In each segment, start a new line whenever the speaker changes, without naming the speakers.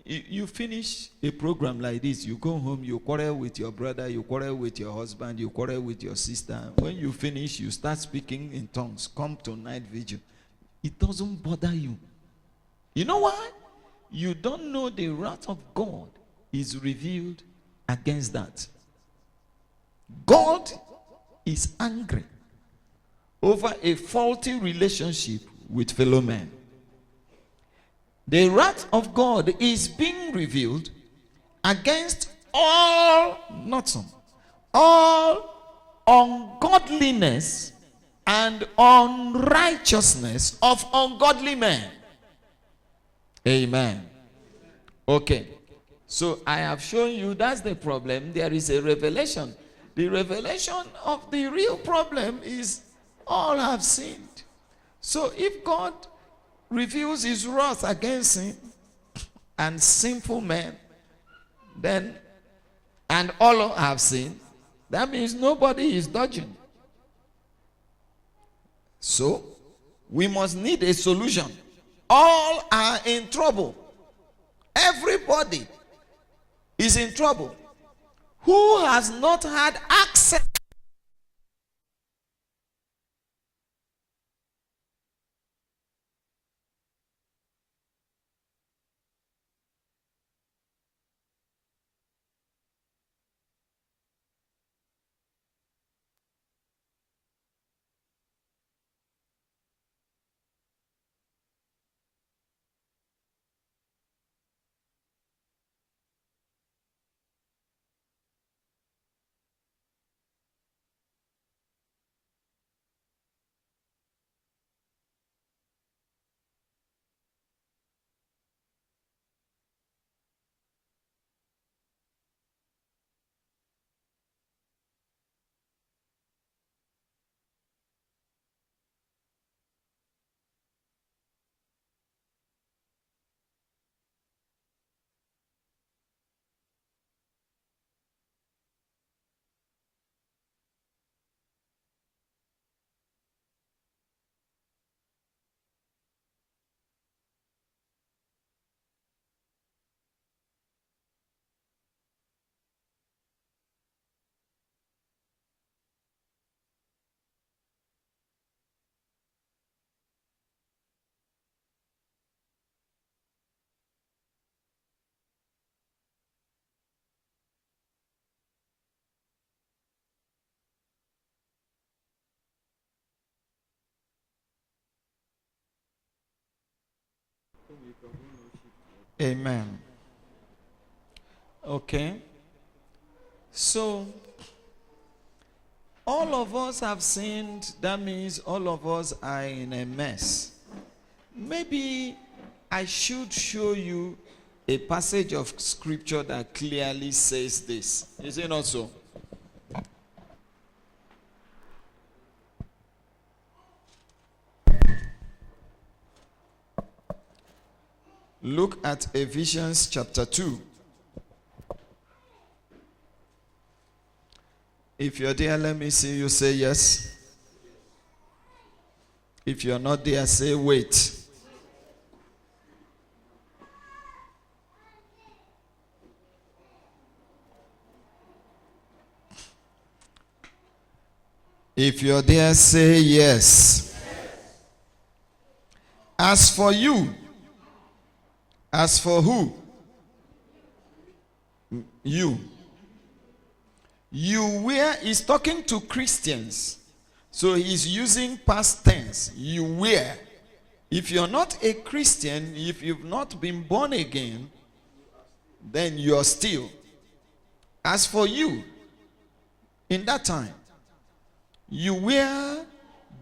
You finish a program like this, you go home, you quarrel with your brother, you quarrel with your husband, you quarrel with your sister. When you finish, you start speaking in tongues. Come to night vigil. It doesn't bother you. You know why? You don't know the wrath of God is revealed against that. God is angry over a faulty relationship with fellow men. The wrath of God is being revealed against all, not some, all ungodliness and unrighteousness of ungodly men. Amen. Okay. So I have shown you that's the problem. There is a revelation. The revelation of the real problem is all have sinned. So if God reveals his wrath against sin and sinful men, then, and all have sinned, that means nobody is dodging. So we must need a solution. All are in trouble. Everybody is in trouble. Who has not had access? Amen. Okay. So, all of us have sinned. That means all of us are in a mess. Maybe I should show you a passage of scripture that clearly says this. Is it not so? Look at Ephesians chapter 2. If you're there, let me see you say yes. If you're not there, say wait. If you're there, say yes. As for you, as for who? You. You were, is talking to Christians. So he's using past tense. You were. If you're not a Christian, if you've not been born again, then you're still. As for you, in that time, you were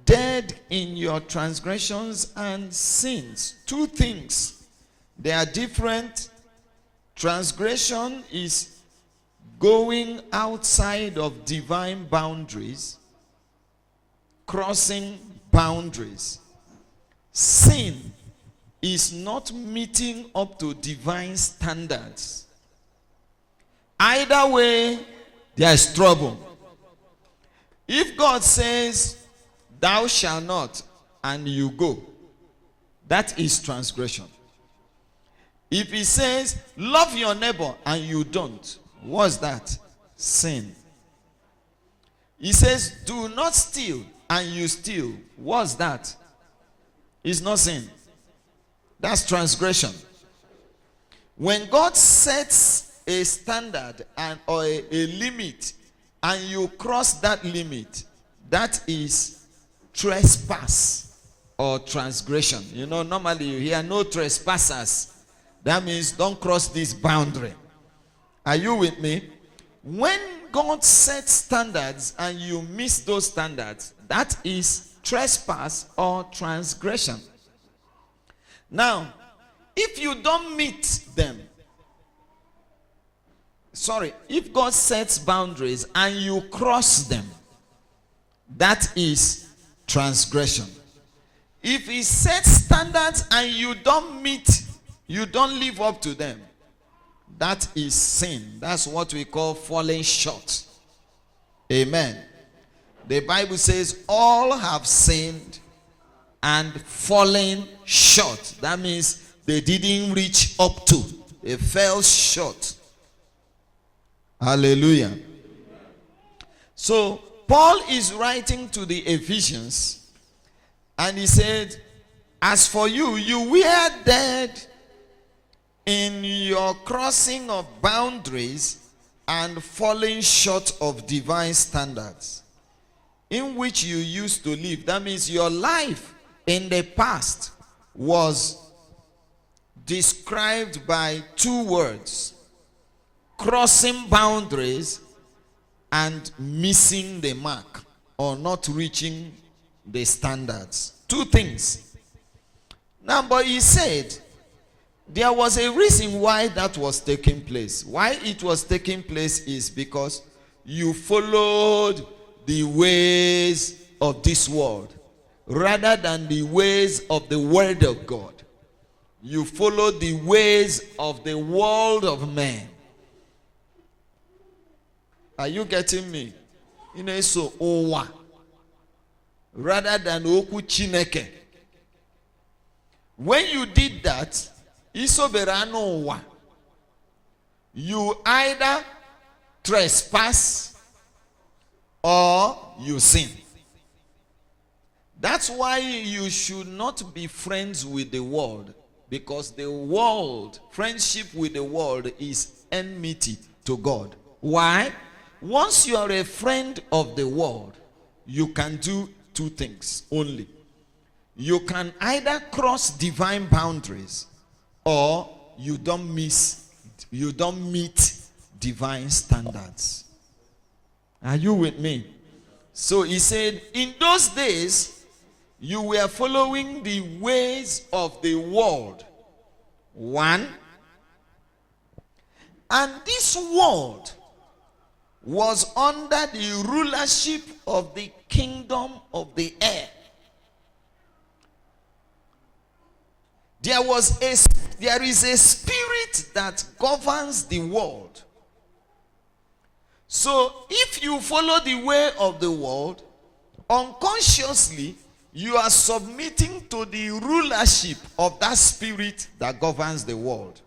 dead in your transgressions and sins. Two things. They are different. Transgression is going outside of divine boundaries, crossing boundaries. Sin is not meeting up to divine standards. Either way, there is trouble. If God says, thou shalt not, and you go, that is transgression. If he says, love your neighbor, and you don't, what's that? Sin. He says, do not steal, and you steal. What's that? It's not sin. That's transgression. When God sets a standard or a limit, and you cross that limit, that is trespass or transgression. You know, normally you hear no trespassers. That means don't cross this boundary. Are you with me? When God sets standards and you miss those standards, that is trespass or transgression. Now, if you don't meet them, if God sets boundaries and you cross them, that is transgression. If he sets standards and you don't meet, you don't live up to them, that is sin. That's what we call falling short. Amen. The Bible says all have sinned and fallen short. That means they didn't reach up to. They fell short. Hallelujah. So Paul is writing to the Ephesians, and he said, as for you, you were dead in your crossing of boundaries and falling short of divine standards in which you used to live. That means your life in the past was described by two words: crossing boundaries and missing the mark, or not reaching the standards. Two things. Now, but he said there was a reason why that was taking place. Why it was taking place is because you followed the ways of this world rather than the ways of the Word of God. You followed the ways of the world of men. Are you getting me? You know, so owa rather than oku chineke. When you did that, isoberano owa, you either trespass or you sin. That's why you should not be friends with the world, because the world, friendship with the world is enmity to God. Why? Once you are a friend of the world, you can do two things only. You can either cross divine boundaries, or you don't meet divine standards. Are you with me? So he said, in those days, you were following the ways of the world. One. And this world was under the rulership of the kingdom of the air. There is a spirit that governs the world. So if you follow the way of the world, unconsciously you are submitting to the rulership of that spirit that governs the world.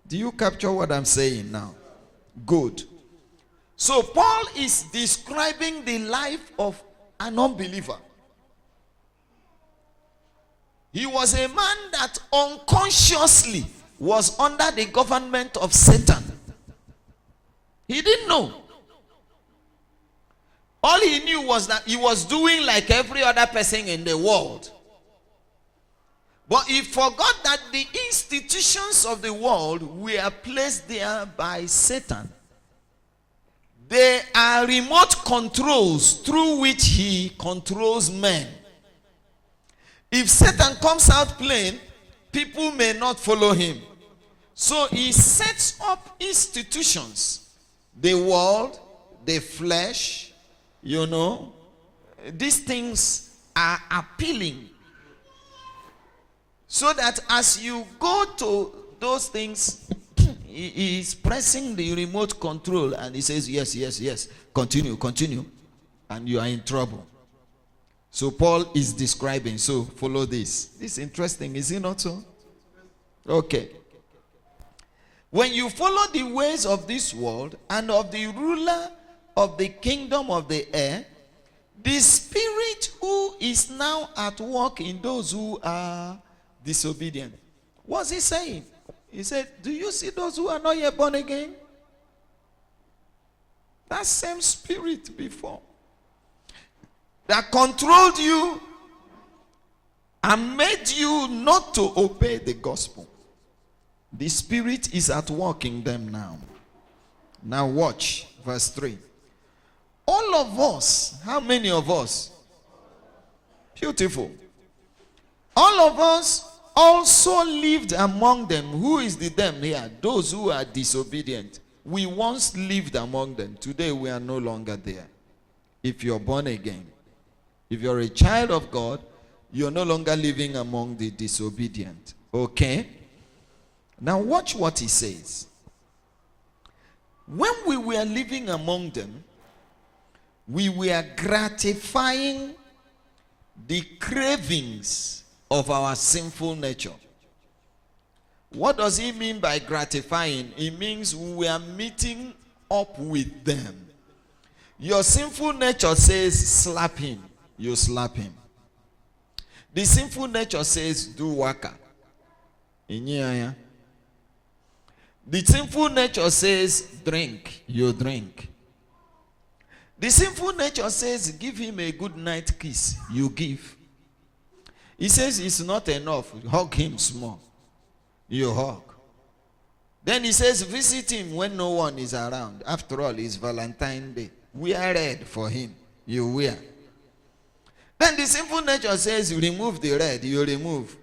Do you capture what I'm saying now? Good. So Paul is describing the life of an unbeliever. He was a man that unconsciously was under the government of Satan. He didn't know. All he knew was that he was doing like every other person in the world. But he forgot that the institutions of the world were placed there by Satan. They are remote controls through which he controls men. If Satan comes out playing, people may not follow him. So he sets up institutions. The world, the flesh, you know, these things are appealing. So that as you go to those things, he is pressing the remote control and he says, yes, yes, yes, continue, continue, and you are in trouble. So Paul is describing, so follow this. This is interesting, is it not so? Okay. When you follow the ways of this world and of the ruler of the kingdom of the air, the spirit who is now at work in those who are disobedient. What's he saying? He said, do you see those who are not yet born again? That same spirit before that controlled you and made you not to obey the gospel. The spirit is at work in them now. Now watch verse 3. All of us, how many of us? Beautiful. All of us also lived among them. Who is the them here? Those who are disobedient. We once lived among them. Today we are no longer there. If you're born again, if you're a child of God, you're no longer living among the disobedient. Okay? Now watch what he says. When we were living among them, we were gratifying the cravings of our sinful nature. What does he mean by gratifying? It means we are meeting up with them. Your sinful nature says slap him. You slap him. The sinful nature says do waka. The sinful nature says drink. You drink. The sinful nature says give him a good night kiss. You give. He says it's not enough. Hug him small. You hug. Then he says visit him when no one is around. After all, it's Valentine's Day. Wear red for him. You wear. Then the sinful nature says you remove the red. You remove.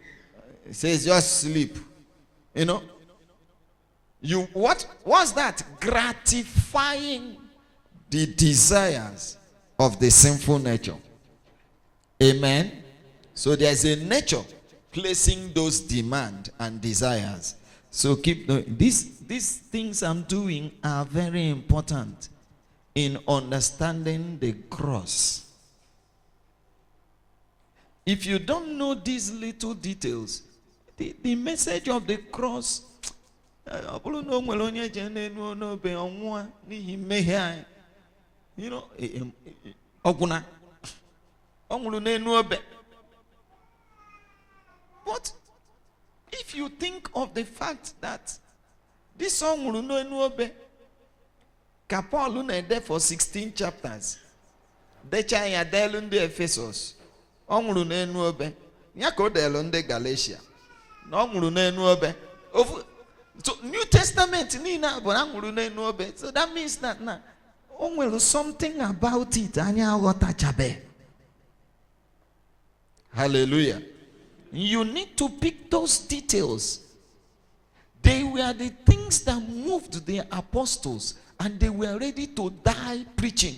It says just sleep. You know. What's that? Gratifying the desires of the sinful nature. Amen. So there's a nature placing those demands and desires. So keep doing these things I'm doing are very important in understanding the cross. If you don't know these little details, the message of the cross, you know, but if you think of the fact that this song will know Paul there for 16 chapters, the China delunde Ephesus, onwuru n'enu obe, nyako delunde Galatia, no onwuru n'enu obe. So New Testament ni na but onwuru n'enu obe. So that means that now onwuru something about it anya ghota chabe. Hallelujah. You need to pick those details. They were the things that moved the apostles, and they were ready to die preaching.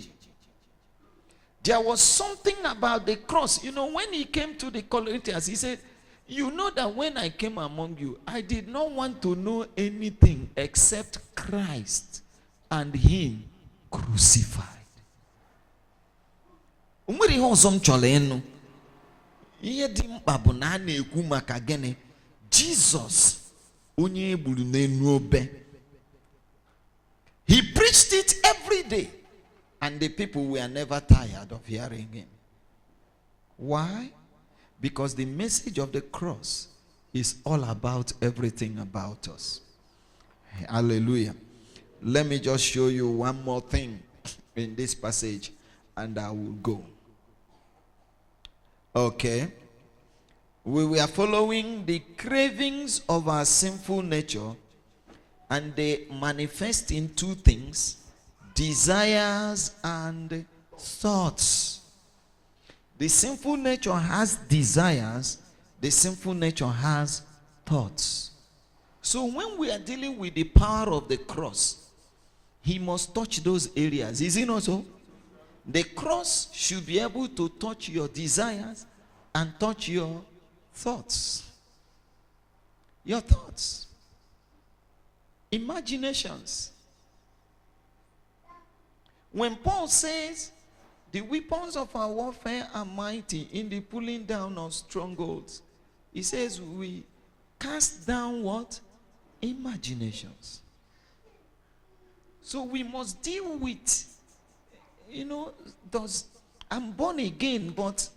There was something about the cross. You know, when he came to the Corinthians, he said, you know that when I came among you, I did not want to know anything except Christ and him crucified. Jesus, he preached it every day, and the people were never tired of hearing him. Why? Because the message of the cross is all about everything about us. Hallelujah. Let me just show you one more thing in this passage, and I will go. Okay. We were following the cravings of our sinful nature, and they manifest in two things: desires and thoughts. The sinful nature has desires, the sinful nature has thoughts. So when we are dealing with the power of the cross, he must touch those areas. Is it not so? The cross should be able to touch your desires and touch your thoughts. Your thoughts. Imaginations. When Paul says, the weapons of our warfare are mighty in the pulling down of strongholds, he says we cast down what? imaginations. So we must deal with, I'm born again, but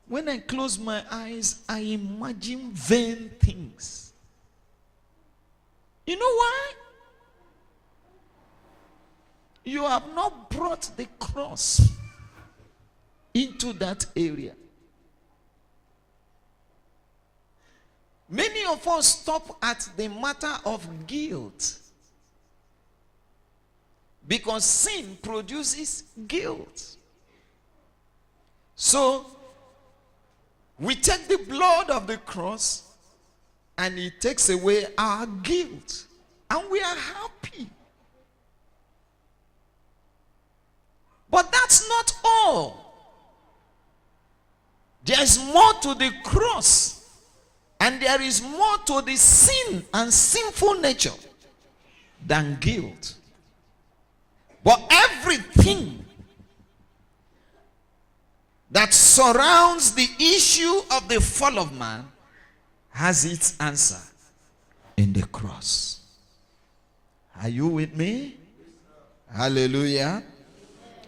when I close my eyes, I imagine vain things. You know why? You have not brought the cross into that area. Many of us stop at the matter of guilt because sin produces guilt. So we take the blood of the cross and it takes away our guilt, and we are happy. But that's not all. There is more to the cross, and there is more to the sin and sinful nature than guilt. But everything that surrounds the issue of the fall of man has its answer in the cross. Are you with me? Hallelujah.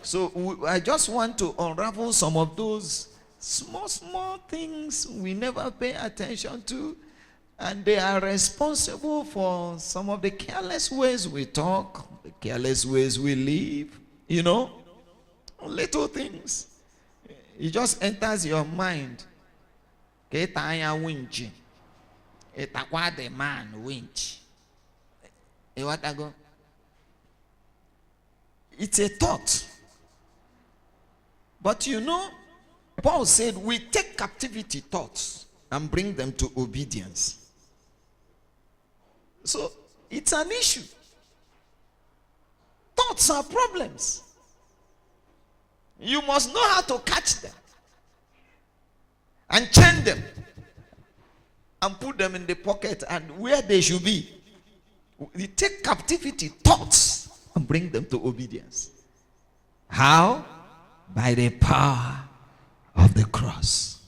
So I just want to unravel some of those small things we never pay attention to, and they are responsible for some of the careless ways we talk, the careless ways we live, little things. It just enters your mind. The man winch. It's a thought. But Paul said we take captivity thoughts and bring them to obedience. So it's an issue. Thoughts are problems. You must know how to catch them and chain them and put them in the pocket and where they should be. We take captivity thoughts and bring them to obedience. How? By the power of the cross.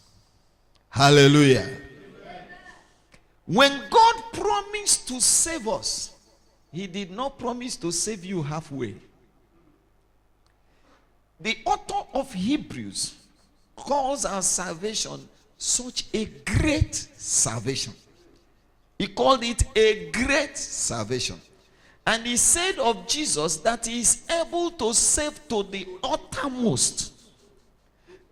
Hallelujah. When God promised to save us, He did not promise to save you halfway. The author of Hebrews calls our salvation such a great salvation. He called it a great salvation. And he said of Jesus that he is able to save to the uttermost.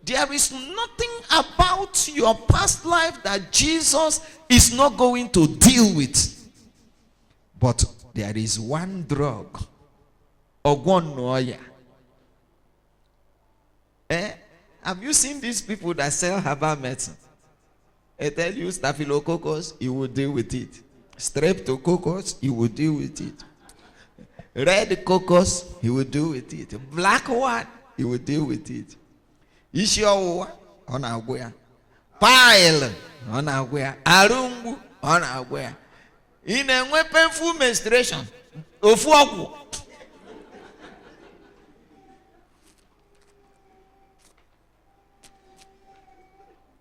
There is nothing about your past life that Jesus is not going to deal with. But there is one drug or one noya. Have you seen these people that sell herbal medicine? They tell you staphylococcus, he will deal with it. Streptococcus, he will deal with it. Red coccus, he will deal with it. Black one, he will deal with it. Ishiawa, on our way. Pile, on our way. Arungu, on our way. In a painful menstruation, ofuaku.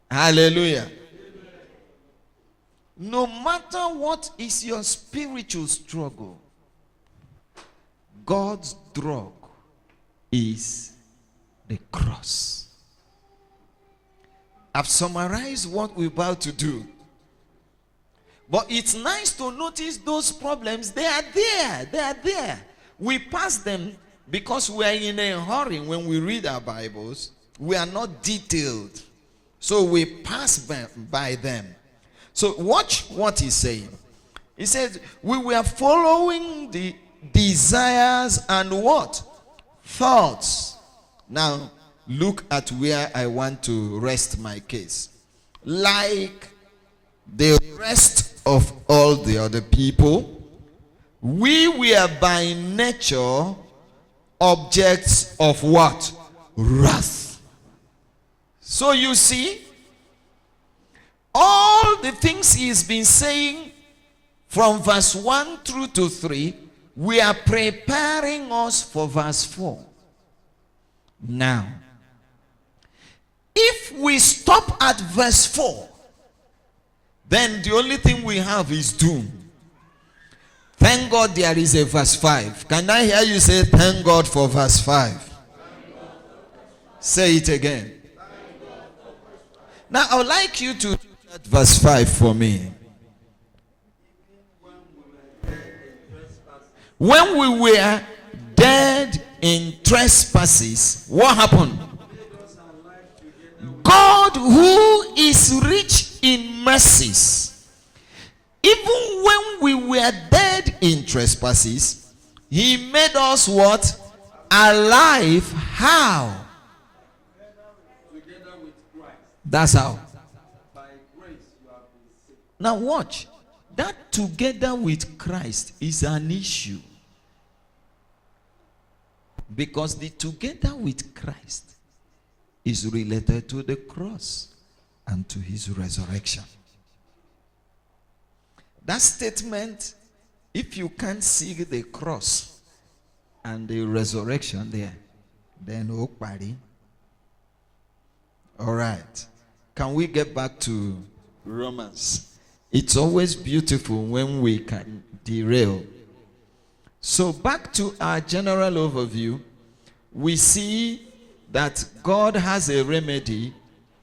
Hallelujah. No matter what is your spiritual struggle, God's drug is the cross. I've summarized what we're about to do. But it's nice to notice those problems. They are there. They are there. We pass them because we are in a hurry. When we read our Bibles, we are not detailed. So we pass by them. So watch what he's saying. He says, we were following the desires and what? Thoughts. Now, look at where I want to rest my case. Like the rest of all the other people, we were by nature objects of what? Wrath. So you see, all the things he's been saying from verse 1 through to 3, we are preparing us for verse 4. Now, if we stop at verse 4, then the only thing we have is doom. Thank God there is a verse 5. Can I hear you say, thank God for verse 5? Say it again. Now, I would like you to read that verse 5 for me. When we were dead in trespasses, what happened? God, who is rich in mercies, even when we were dead in trespasses, he made us what? Alive. How? That's how. Now watch. That together with Christ is an issue. Because the together with Christ is related to the cross and to his resurrection. That statement, if you can't see the cross and the resurrection there, then okpari. All right. Can we get back to Romans? It's always beautiful when we can derail. So back to our general overview, we see that God has a remedy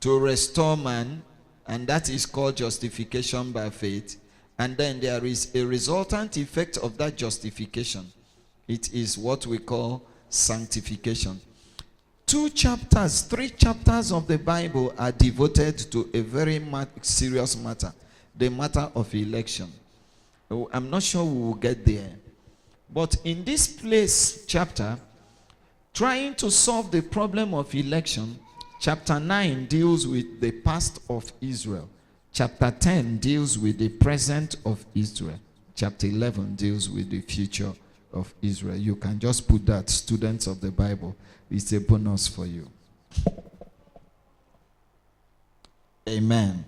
to restore man, and that is called justification by faith. And then there is a resultant effect of that justification. It is what we call sanctification. 3 chapters of the Bible are devoted to a very serious matter, the matter of election. I'm not sure we will get there. But in this chapter, trying to solve the problem of election, chapter 9 deals with the past of Israel. Chapter 10 deals with the present of Israel. Chapter 11 deals with the future of Israel. You can just put that, students of the Bible. It's a bonus for you. Amen.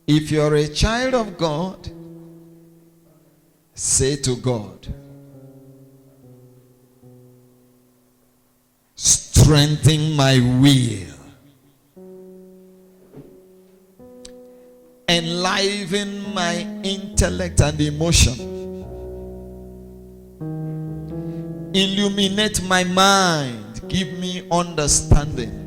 If you're a child of God, say to God, strengthen my will, enliven my intellect and emotion, illuminate my mind, give me understanding.